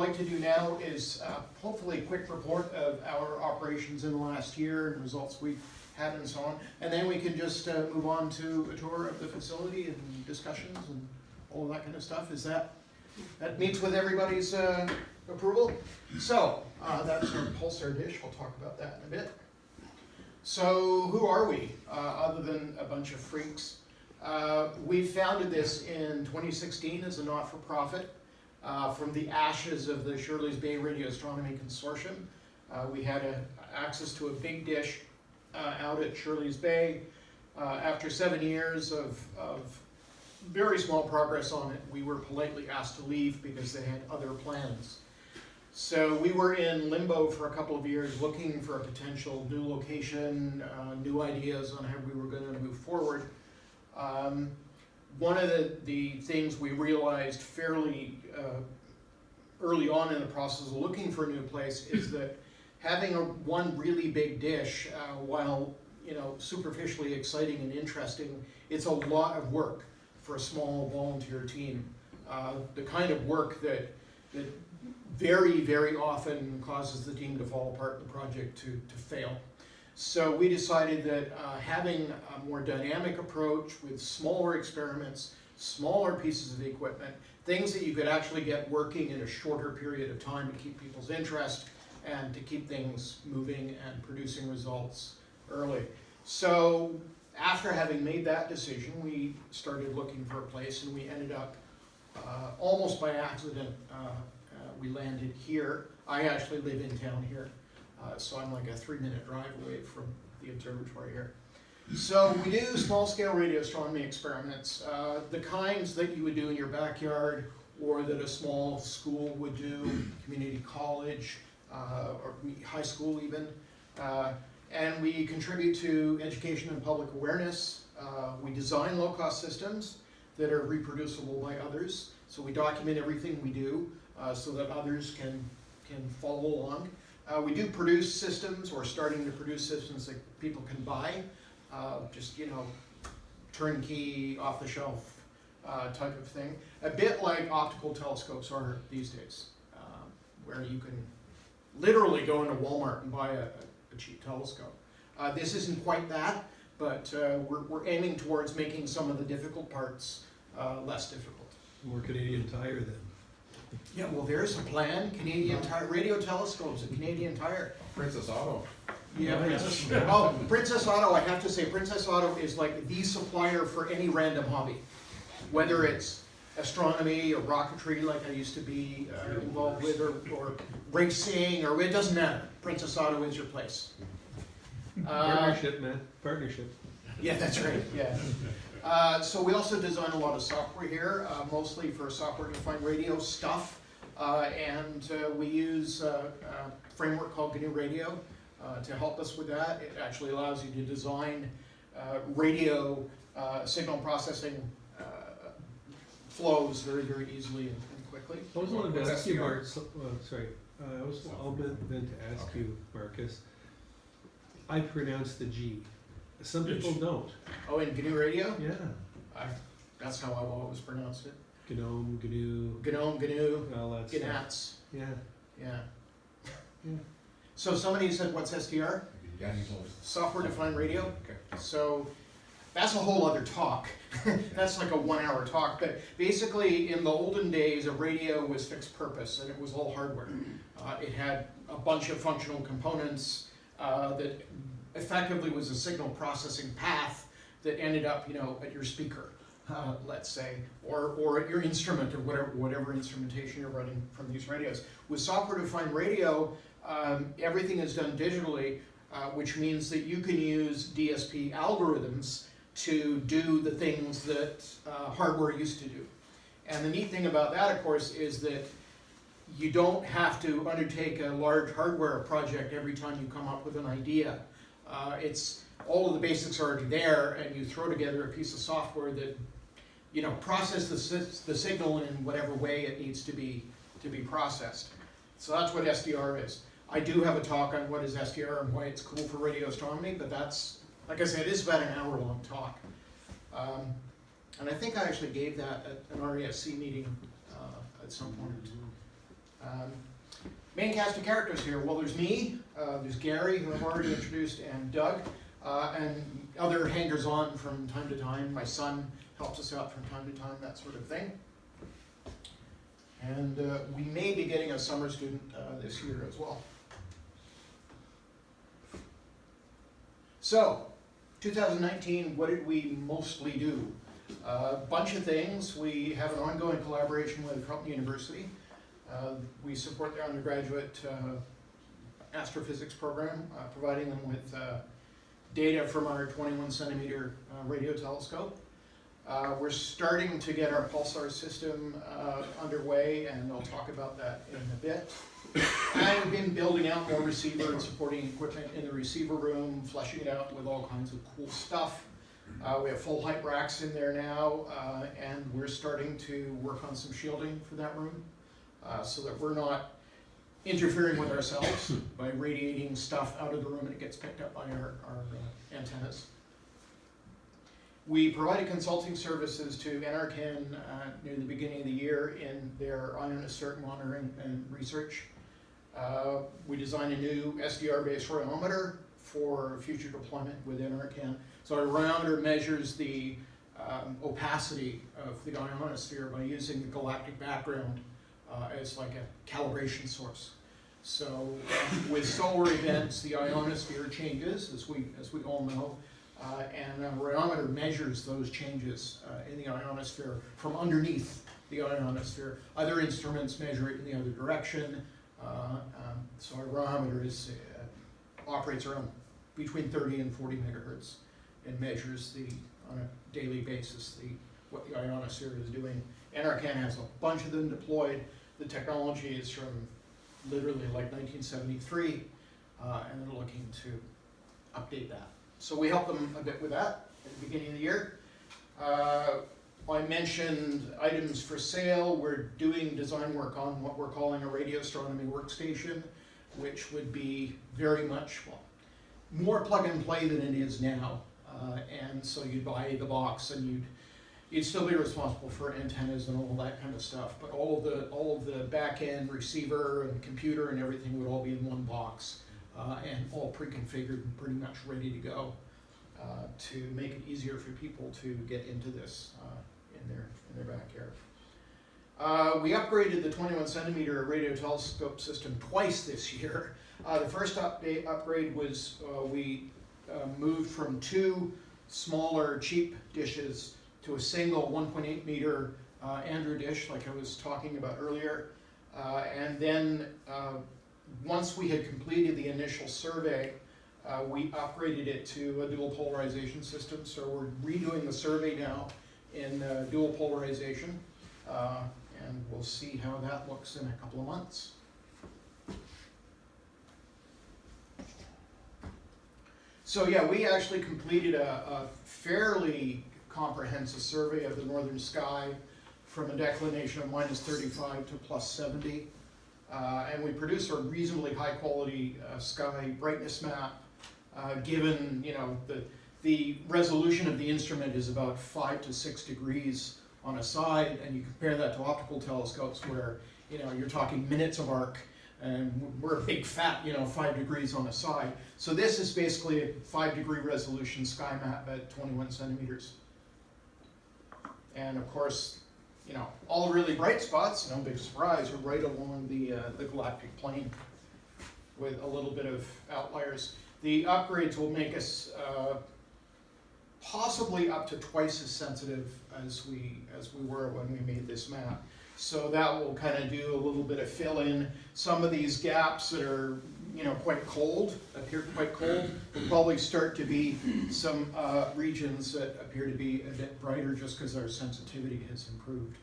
like to do now is hopefully a quick report of our operations in the last year and results we've had and so on. And then we can just move on to a tour of the facility and discussions and all of that kind of stuff. Is that meets with everybody's approval? So that's our pulsar dish. We'll talk about that in a bit. So who are we, other than a bunch of freaks? We founded this in 2016 as a not-for-profit from the ashes of the Shirley's Bay Radio Astronomy Consortium. We had access to a big dish out at Shirley's Bay. After 7 years of very small progress on it, we were politely asked to leave because they had other plans. So we were in limbo for a couple of years looking for a potential new location, new ideas on how we were going to move forward. One of the things we realized fairly early on in the process of looking for a new place is that having one really big dish, while superficially exciting and interesting, it's a lot of work for a small volunteer team. The kind of work that very, very often causes the team to fall apart and the project to fail. So we decided that having a more dynamic approach with smaller experiments, smaller pieces of equipment, things that you could actually get working in a shorter period of time to keep people's interest and to keep things moving and producing results early. So after having made that decision, we started looking for a place, and we ended up almost by accident, we landed here. I actually live in town here, so I'm like a 3-minute drive away from the observatory here. So we do small-scale radio astronomy experiments, the kinds that you would do in your backyard or that a small school would do, community college, or high school even. And we contribute to education and public awareness. We design low-cost systems that are reproducible by others. So we document everything we do so that others can follow along. We do produce systems, or starting to produce systems that people can buy. Just, turnkey, off-the-shelf type of thing. A bit like optical telescopes are these days, where you can literally go into Walmart and buy a cheap telescope. This isn't quite that, but we're aiming towards making some of the difficult parts less difficult. More Canadian Tire then. Yeah, well, there's a plan. Canadian Tire, radio telescopes at Canadian Tire. Princess Auto. Yeah, Princess. Oh, Princess Auto, I have to say, Princess Auto is like the supplier for any random hobby. Whether it's astronomy or rocketry, like I used to be involved with, or racing, or it doesn't matter. Princess Auto is your place. Partnership, man. Partnership. Yeah, that's right. Yeah. So we also design a lot of software here, mostly for software-defined radio stuff, and we use a framework called GNU Radio to help us with that. It actually allows you to design radio signal processing flows very, very easily and quickly. I was wanted to ask you, Mark. Sorry, I was meant to ask you, Marcus. I pronounce the G. Some people don't. Oh, in GNU Radio? Yeah. That's how I've always pronounced it. GNOME, GNU. GNOME, GNU, All that stuff. GNATS. Yeah. Yeah. Yeah. So somebody said, what's SDR? Yeah, Software Defined Radio. Okay. So that's a whole other talk. That's like a 1-hour talk. But basically, in the olden days, a radio was fixed purpose, and it was all hardware. It had a bunch of functional components that effectively was a signal processing path that ended up, at your speaker, let's say, or at your instrument, or whatever instrumentation you're running from these radios. With software-defined radio, everything is done digitally, which means that you can use DSP algorithms to do the things that hardware used to do. And the neat thing about that, of course, is that you don't have to undertake a large hardware project every time you come up with an idea. It's all of the basics are already there, and you throw together a piece of software that, processes the signal in whatever way it needs to be processed. So that's what SDR is. I do have a talk on what is SDR and why it's cool for radio astronomy, but that's, like I said, it's about an hour-long talk. And I think I actually gave that at an RESC meeting at some point. Main cast of characters here, well, there's me, there's Gary, who I've already introduced, and Doug, and other hangers-on from time to time. My son helps us out from time to time, that sort of thing. And we may be getting a summer student this year as well. So, 2019, what did we mostly do? A bunch of things. We have an ongoing collaboration with Carleton University. We support their undergraduate astrophysics program, providing them with data from our 21 centimeter radio telescope. We're starting to get our pulsar system underway, and I'll talk about that in a bit. And we've been building out more receiver and supporting equipment in the receiver room, fleshing it out with all kinds of cool stuff. We have full height racks in there now, and we're starting to work on some shielding for that room, so that we're not interfering with ourselves by radiating stuff out of the room and it gets picked up by our antennas. We provided consulting services to NRCan near the beginning of the year in their ionospheric monitoring and research. We designed a new SDR-based rheometer for future deployment with NRCan. So our rheometer measures the opacity of the ionosphere by using the galactic background as like a calibration source. So with solar events, the ionosphere changes, as we all know, and a rheometer measures those changes in the ionosphere from underneath the ionosphere. Other instruments measure it in the other direction. So our rheometer operates around between 30 and 40 megahertz and measures on a daily basis what the ionosphere is doing. NRCan has a bunch of them deployed. The technology is from literally like 1973, and they're looking to update that. So we helped them a bit with that at the beginning of the year. I mentioned items for sale. We're doing design work on what we're calling a radio astronomy workstation, which would be very much, well, more plug and play than it is now. And so you'd buy the box and you'd still be responsible for antennas and all that kind of stuff, but all of the back-end receiver and computer and everything would all be in one box, and all pre-configured and pretty much ready to go to make it easier for people to get into this in their backyard. We upgraded the 21 centimeter radio telescope system twice this year. The first upgrade was we moved from 2 smaller cheap dishes to a single 1.8 meter Andrew dish, like I was talking about earlier. And then once we had completed the initial survey, we upgraded it to a dual polarization system. So we're redoing the survey now in dual polarization, and we'll see how that looks in a couple of months. So yeah, we actually completed a fairly comprehensive survey of the northern sky from a declination of -35 to +70. And we produced a reasonably high quality sky brightness map, given, you know, the resolution of the instrument is about 5 to 6 degrees on a side, and you compare that to optical telescopes where, you know, you're talking minutes of arc, and we're a big fat, you know, 5 degrees on a side. So this is basically a 5-degree resolution sky map at 21 centimeters. And of course, you know, all the really bright spots, no big surprise, are right along the galactic plane with a little bit of outliers. The upgrades will make us possibly up to twice as sensitive as we were when we made this map. So that will kind of do a little bit of fill in. Some of these gaps that are, you know, quite cold, appear quite cold, will probably start to be some regions that appear to be a bit brighter just because our sensitivity has improved.